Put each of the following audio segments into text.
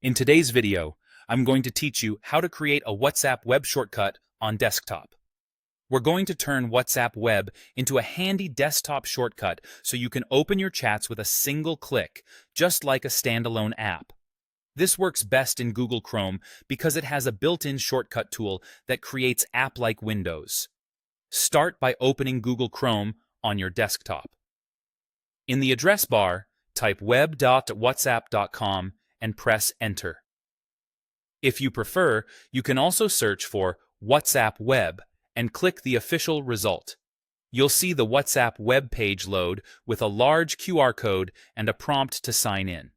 In today's video, I'm going to teach you how to create a WhatsApp web shortcut on desktop. We're going to turn WhatsApp web into a handy desktop shortcut so you can open your chats with a single click, just like a standalone app. This works best in Google Chrome because it has a built-in shortcut tool that creates app-like windows. Start by opening Google Chrome on your desktop. In the address bar, type web.whatsapp.com and press Enter. If you prefer, you can also search for WhatsApp Web and click the official result. You'll see the WhatsApp web page load with a large QR code and a prompt to sign in.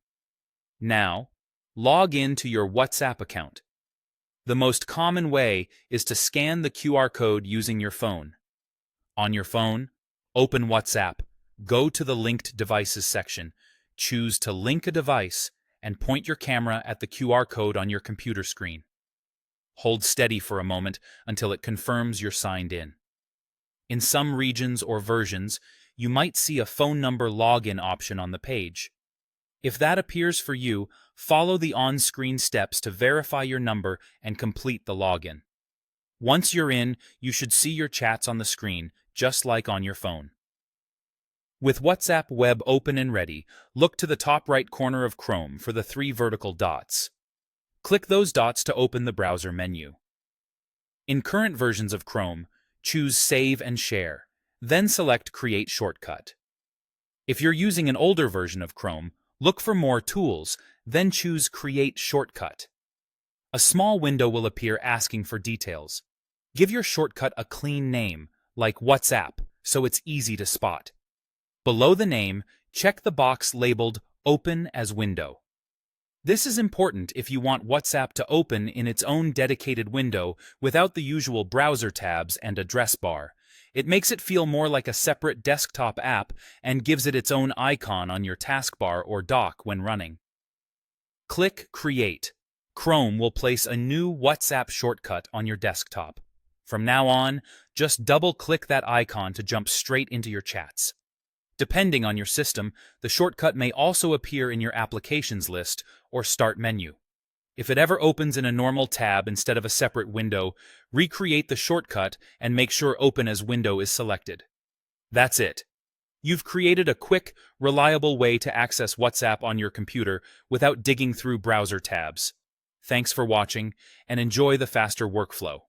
Now, log in to your WhatsApp account. The most common way is to scan the QR code using your phone. On your phone, open WhatsApp, go to the Linked Devices section, choose to link a device, and point your camera at the QR code on your computer screen. Hold steady for a moment until it confirms you're signed in. In some regions or versions, you might see a phone number login option on the page. If that appears for you, follow the on-screen steps to verify your number and complete the login. Once you're in, you should see your chats on the screen, just like on your phone. With WhatsApp Web open and ready, look to the top right corner of Chrome for the 3 vertical dots. Click those dots to open the browser menu. In current versions of Chrome, choose Save and Share, then select Create Shortcut. If you're using an older version of Chrome, look for More Tools, then choose Create Shortcut. A small window will appear asking for details. Give your shortcut a clean name, like WhatsApp, so it's easy to spot. Below the name, check the box labeled Open as Window. This is important if you want WhatsApp to open in its own dedicated window without the usual browser tabs and address bar. It makes it feel more like a separate desktop app and gives it its own icon on your taskbar or dock when running. Click Create. Chrome will place a new WhatsApp shortcut on your desktop. From now on, just double-click that icon to jump straight into your chats. Depending on your system, the shortcut may also appear in your Applications list or Start menu. If it ever opens in a normal tab instead of a separate window, recreate the shortcut and make sure Open as Window is selected. That's it. You've created a quick, reliable way to access WhatsApp on your computer without digging through browser tabs. Thanks for watching, and enjoy the faster workflow.